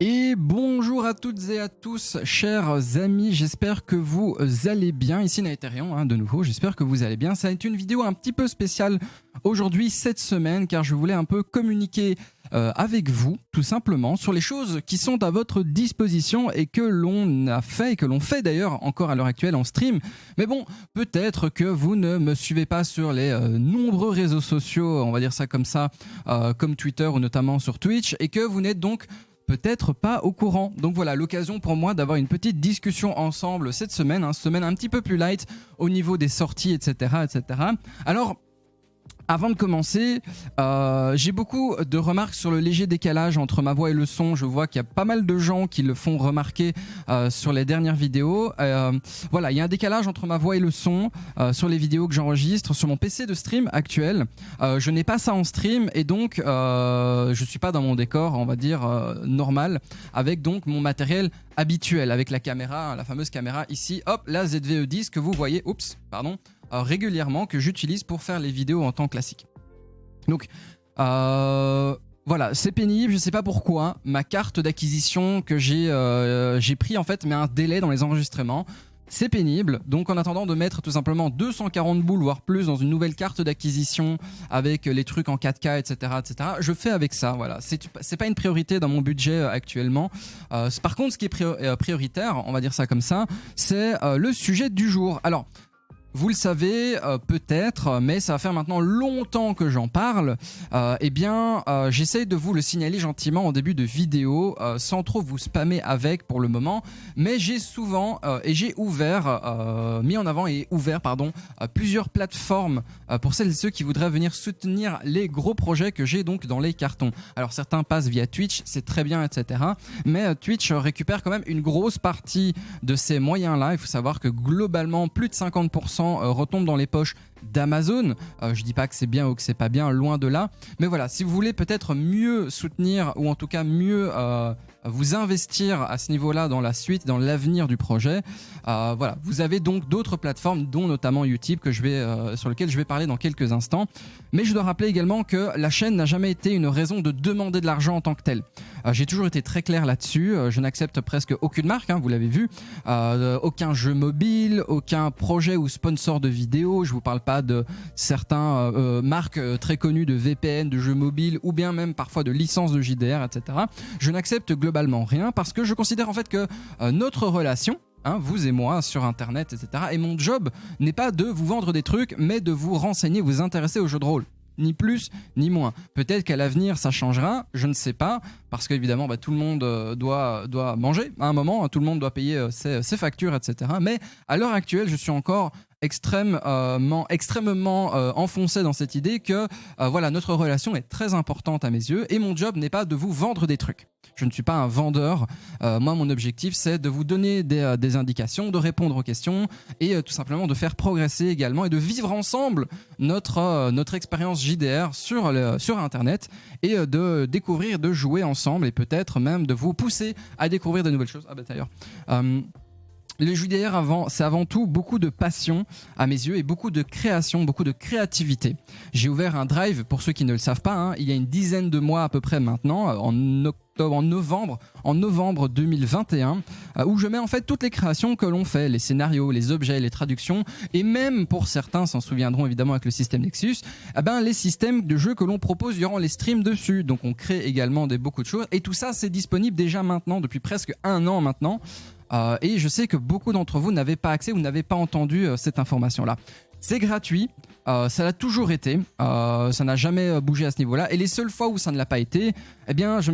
Et bonjour à toutes et à tous, chers amis, j'espère que vous allez bien. Ici Naetherion, de nouveau, j'espère que vous allez bien. Ça va être une vidéo un petit peu spéciale aujourd'hui, cette semaine, car je voulais un peu communiquer avec vous, tout simplement, sur les choses qui sont à votre disposition et que l'on a fait, et que l'on fait d'ailleurs encore à l'heure actuelle en stream. Mais bon, peut-être que vous ne me suivez pas sur les nombreux réseaux sociaux, on va dire ça comme ça, comme Twitter ou notamment sur Twitch, et que vous n'êtes donc peut-être pas au courant. Donc voilà, l'occasion pour moi d'avoir une petite discussion ensemble cette semaine, semaine un petit peu plus light au niveau des sorties, etc. etc. Alors, avant de commencer, j'ai beaucoup de remarques sur le léger décalage entre ma voix et le son. Je vois qu'il y a pas mal de gens qui le font remarquer sur les dernières vidéos. Voilà, il y a un décalage entre ma voix et le son sur les vidéos que j'enregistre sur mon PC de stream actuel. Je n'ai pas ça en stream et donc je suis pas dans mon décor, on va dire normal, avec donc mon matériel habituel, avec la caméra, la fameuse caméra ici. Hop, la ZV-E10 que vous voyez. Oups, pardon. Régulièrement que j'utilise pour faire les vidéos en temps classique. Donc voilà, c'est pénible, je sais pas pourquoi. Ma carte d'acquisition que j'ai pris en fait met un délai dans les enregistrements. C'est pénible, donc en attendant de mettre tout simplement 240 boules voire plus dans une nouvelle carte d'acquisition avec les trucs en 4K, etc., etc., je fais avec ça. Voilà, c'est pas une priorité dans mon budget actuellement. Par contre, ce qui est prioritaire, on va dire ça comme ça, c'est le sujet du jour. Alors, vous le savez peut-être, mais ça va faire maintenant longtemps que j'en parle. J'essaye de vous le signaler gentiment en début de vidéo, sans trop vous spammer avec pour le moment. Mais j'ai souvent j'ai mis en avant et ouvert plusieurs plateformes pour celles et ceux qui voudraient venir soutenir les gros projets que j'ai donc dans les cartons. Alors certains passent via Twitch, c'est très bien, etc. Mais Twitch récupère quand même une grosse partie de ces moyens-là. Il faut savoir que globalement, plus de 50% retombe dans les poches d'Amazon. Je dis pas que c'est bien ou que c'est pas bien, loin de là. Mais voilà, si vous voulez peut-être mieux soutenir ou en tout cas mieux vous investir à ce niveau-là dans la suite, dans l'avenir du projet, voilà, vous avez donc d'autres plateformes, dont notamment YouTube, sur lequel je vais parler dans quelques instants. Mais je dois rappeler également que la chaîne n'a jamais été une raison de demander de l'argent en tant que telle. J'ai toujours été très clair là-dessus. Je n'accepte presque aucune marque, vous l'avez vu, aucun jeu mobile, aucun projet ou sponsor de vidéo. Je vous parle pas de certains marques très connues de VPN, de jeux mobiles ou bien même parfois de licences de JDR, etc. Je n'accepte globalement rien parce que je considère en fait que notre relation, vous et moi sur internet, etc. et mon job n'est pas de vous vendre des trucs mais de vous renseigner, vous intéresser aux jeux de rôle. Ni plus, ni moins. Peut-être qu'à l'avenir, ça changera, je ne sais pas, parce qu'évidemment, tout le monde doit manger à un moment, tout le monde doit payer ses factures, etc. Mais à l'heure actuelle, je suis encore extrêmement enfoncé dans cette idée que voilà, notre relation est très importante à mes yeux et mon job n'est pas de vous vendre des trucs. Je ne suis pas un vendeur. Moi, mon objectif, c'est de vous donner des indications, de répondre aux questions et tout simplement de faire progresser également et de vivre ensemble notre expérience JDR sur Internet et de découvrir, de jouer ensemble et peut-être même de vous pousser à découvrir de nouvelles choses. D'ailleurs, le JDR, c'est avant tout beaucoup de passion à mes yeux et beaucoup de création, beaucoup de créativité. J'ai ouvert un drive, pour ceux qui ne le savent pas, il y a une dizaine de mois à peu près maintenant, en novembre 2021, où je mets en fait toutes les créations que l'on fait, les scénarios, les objets, les traductions, et même pour certains s'en souviendront évidemment avec le système Nexus, les systèmes de jeux que l'on propose durant les streams dessus. Donc on crée également beaucoup de choses, et tout ça c'est disponible déjà maintenant, depuis presque 1 an maintenant. Et je sais que beaucoup d'entre vous n'avaient pas accès ou n'avaient pas entendu cette information-là. C'est gratuit, ça l'a toujours été, ça n'a jamais bougé à ce niveau-là. Et les seules fois où ça ne l'a pas été,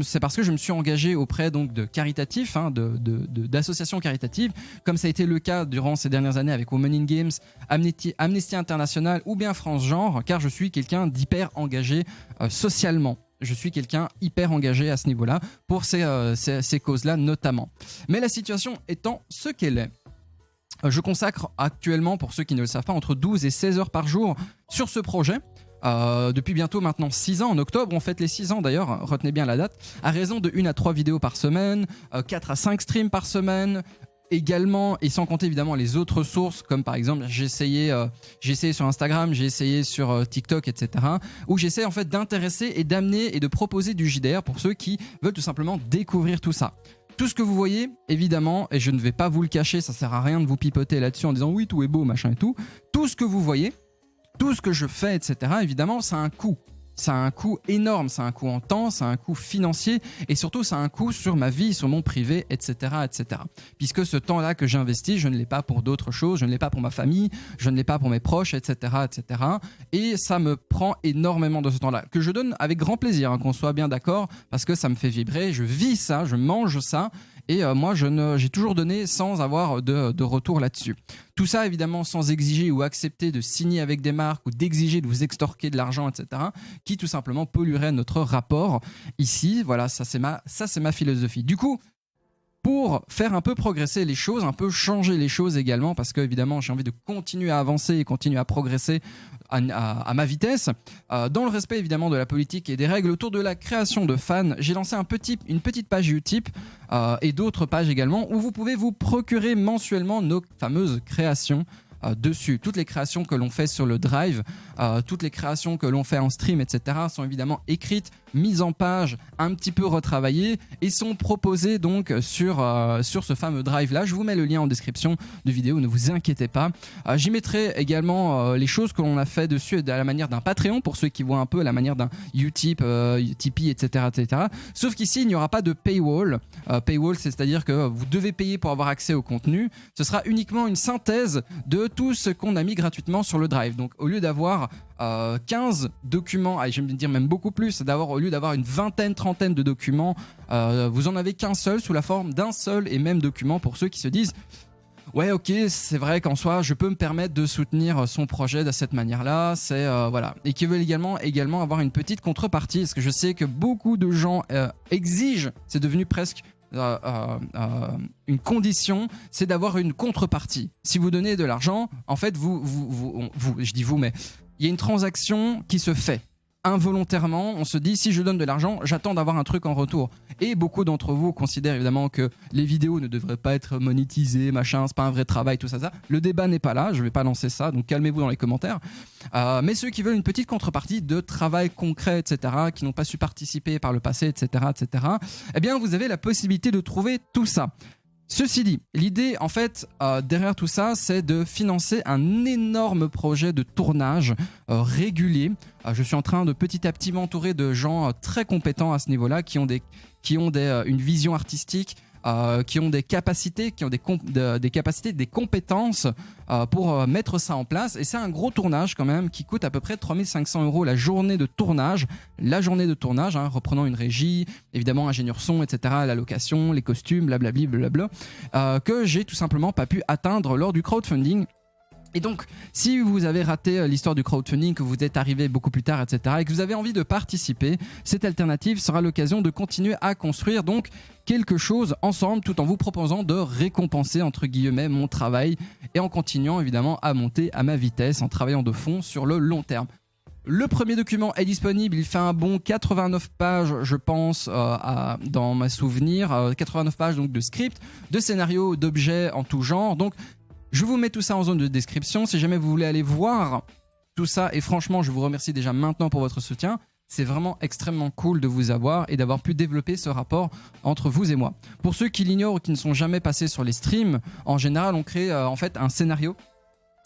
c'est parce que je me suis engagé auprès donc de caritatifs, d'associations caritatives, comme ça a été le cas durant ces dernières années avec Women in Games, Amnesty International ou bien France Genre, car je suis quelqu'un d'hyper engagé socialement. Je suis quelqu'un hyper engagé à ce niveau-là pour ces causes-là notamment. Mais la situation étant ce qu'elle est, je consacre actuellement, pour ceux qui ne le savent pas, entre 12 et 16 heures par jour sur ce projet. Depuis bientôt maintenant 6 ans, en octobre on fête les 6 ans d'ailleurs, retenez bien la date, à raison de 1 à 3 vidéos par semaine, 4 à 5 streams par semaine, également, et sans compter évidemment les autres sources, comme par exemple j'ai essayé sur Instagram, j'ai essayé sur TikTok, etc., où j'essaie en fait d'intéresser et d'amener et de proposer du JDR pour ceux qui veulent tout simplement découvrir tout ça. Tout ce que vous voyez, évidemment, et je ne vais pas vous le cacher, ça sert à rien de vous pipoter là-dessus en disant oui, tout est beau, machin et tout. Tout ce que vous voyez, tout ce que je fais, etc., évidemment, ça a un coût. Ça a un coût énorme, ça a un coût en temps, ça a un coût financier et surtout ça a un coût sur ma vie, sur mon privé, etc., etc. Puisque ce temps-là que j'investis, je ne l'ai pas pour d'autres choses, je ne l'ai pas pour ma famille, je ne l'ai pas pour mes proches, etc., etc. Et ça me prend énormément de ce temps-là, que je donne avec grand plaisir, hein, qu'on soit bien d'accord, parce que ça me fait vibrer, je vis ça, je mange ça. Et moi, j'ai toujours donné sans avoir de retour là-dessus. Tout ça, évidemment, sans exiger ou accepter de signer avec des marques ou d'exiger de vous extorquer de l'argent, etc., qui tout simplement polluerait notre rapport ici. Voilà, ça c'est ma philosophie. Du coup, pour faire un peu progresser les choses, un peu changer les choses également, parce que évidemment j'ai envie de continuer à avancer et continuer à progresser à ma vitesse, dans le respect évidemment de la politique et des règles autour de la création de fans, j'ai lancé une petite page Utip et d'autres pages également où vous pouvez vous procurer mensuellement nos fameuses créations dessus. Toutes les créations que l'on fait sur le Drive, toutes les créations que l'on fait en stream, etc. sont évidemment écrites, mises en page, un petit peu retravaillées et sont proposées donc sur ce fameux Drive là. Je vous mets le lien en description de vidéo, ne vous inquiétez pas. J'y mettrai également les choses que l'on a fait dessus à la manière d'un Patreon pour ceux qui voient un peu à la manière d'un Utip, Tipeee, etc., etc. Sauf qu'ici il n'y aura pas de paywall. Paywall, c'est-à-dire que vous devez payer pour avoir accès au contenu. Ce sera uniquement une synthèse de tout ce qu'on a mis gratuitement sur le Drive. Donc au lieu d'avoir 15 documents, je vais me dire même beaucoup plus, au lieu d'avoir une vingtaine, trentaine de documents, vous en avez qu'un seul sous la forme d'un seul et même document pour ceux qui se disent ouais, ok, c'est vrai qu'en soi, je peux me permettre de soutenir son projet de cette manière-là. C'est voilà, et qui veulent également avoir une petite contrepartie, parce que je sais que beaucoup de gens exigent. C'est devenu presque une condition, c'est d'avoir une contrepartie. Si vous donnez de l'argent, en fait, je dis vous, mais il y a une transaction qui se fait. Involontairement, on se dit si je donne de l'argent, j'attends d'avoir un truc en retour. Et beaucoup d'entre vous considèrent évidemment que les vidéos ne devraient pas être monétisées, machin, c'est pas un vrai travail, tout ça, ça. Le débat n'est pas là, je vais pas lancer ça, donc calmez-vous dans les commentaires. Mais ceux qui veulent une petite contrepartie de travail concret, etc., qui n'ont pas su participer par le passé, etc., etc., eh bien vous avez la possibilité de trouver tout ça. Ceci dit, l'idée en fait derrière tout ça, c'est de financer un énorme projet de tournage régulier. Je suis en train de petit à petit m'entourer de gens très compétents à ce niveau-là, qui ont une vision artistique, qui ont des capacités, des compétences pour mettre ça en place. Et c'est un gros tournage quand même qui coûte à peu près 3500 € la journée de tournage. La journée de tournage, hein, reprenant une régie, évidemment ingénieur son, etc., la location, les costumes, blablabli, blablabla, que j'ai tout simplement pas pu atteindre lors du crowdfunding. Et donc, si vous avez raté l'histoire du crowdfunding, que vous êtes arrivé beaucoup plus tard, etc., et que vous avez envie de participer, cette alternative sera l'occasion de continuer à construire donc quelque chose ensemble, tout en vous proposant de récompenser, entre guillemets, mon travail, et en continuant évidemment à monter à ma vitesse, en travaillant de fond sur le long terme. Le premier document est disponible, il fait un bon 89 pages, je pense, dans mes souvenirs, 89 pages donc de script, de scénarios, d'objets en tout genre, donc je vous mets tout ça en zone de description si jamais vous voulez aller voir tout ça. Et franchement, je vous remercie déjà maintenant pour votre soutien. C'est vraiment extrêmement cool de vous avoir et d'avoir pu développer ce rapport entre vous et moi. Pour ceux qui l'ignorent ou qui ne sont jamais passés sur les streams, en général, on crée en fait un scénario.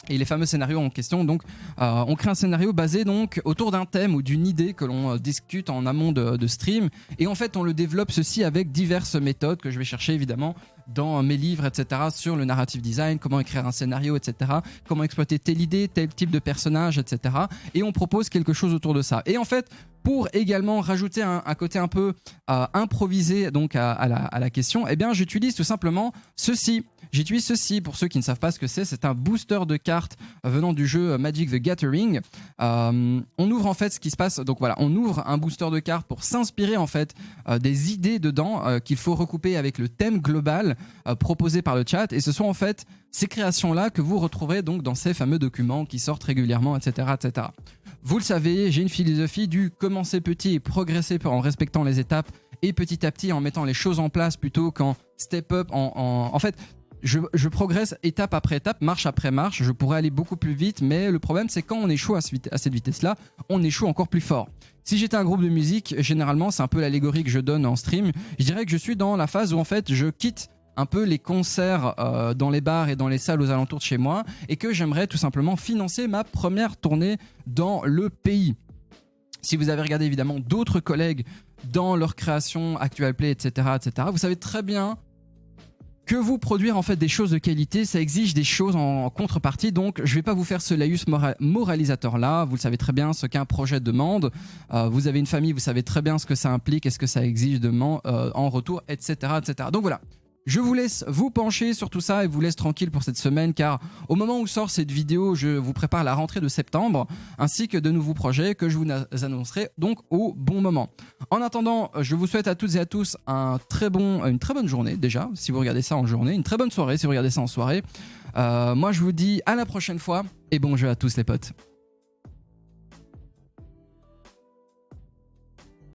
Et les fameux scénarios en question, donc, on crée un scénario basé donc autour d'un thème ou d'une idée que l'on discute en amont de stream. Et en fait, on le développe ceci avec diverses méthodes que je vais chercher évidemment dans mes livres, etc., sur le narrative design, comment écrire un scénario, etc., comment exploiter telle idée, tel type de personnage, etc. Et on propose quelque chose autour de ça. Et en fait, pour également rajouter un côté un peu improvisé donc à la question, eh bien, j'utilise tout simplement ceci. J'utilise ceci, pour ceux qui ne savent pas ce que c'est un booster de cartes venant du jeu Magic the Gathering. On ouvre en fait ce qui se passe, donc voilà, on ouvre un booster de cartes pour s'inspirer en fait des idées dedans qu'il faut recouper avec le thème global proposé par le chat, et ce sont en fait ces créations-là que vous retrouverez donc dans ces fameux documents qui sortent régulièrement, etc., etc. Vous le savez, j'ai une philosophie du commencer petit et progresser en respectant les étapes, et petit à petit en mettant les choses en place plutôt qu'en step up, en fait. je progresse étape après étape, marche après marche, je pourrais aller beaucoup plus vite, mais le problème c'est quand on échoue à cette vitesse-là, on échoue encore plus fort. Si j'étais un groupe de musique, généralement c'est un peu l'allégorie que je donne en stream, je dirais que je suis dans la phase où en fait je quitte un peu les concerts dans les bars et dans les salles aux alentours de chez moi et que j'aimerais tout simplement financer ma première tournée dans le pays. Si vous avez regardé évidemment d'autres collègues dans leur création, Actual Play, etc., vous savez très bien que vous produire en fait des choses de qualité, ça exige des choses en contrepartie. Donc je vais pas vous faire ce laïus moralisateur là, vous le savez très bien ce qu'un projet demande. Vous avez une famille, vous savez très bien ce que ça implique, est-ce que ça exige en retour, etc., etc. Donc voilà. Je vous laisse vous pencher sur tout ça et vous laisse tranquille pour cette semaine car au moment où sort cette vidéo, je vous prépare la rentrée de septembre ainsi que de nouveaux projets que je vous annoncerai donc au bon moment. En attendant, je vous souhaite à toutes et à tous une très bonne journée déjà si vous regardez ça en journée, une très bonne soirée si vous regardez ça en soirée. Moi je vous dis à la prochaine fois et bon jeu à tous les potes.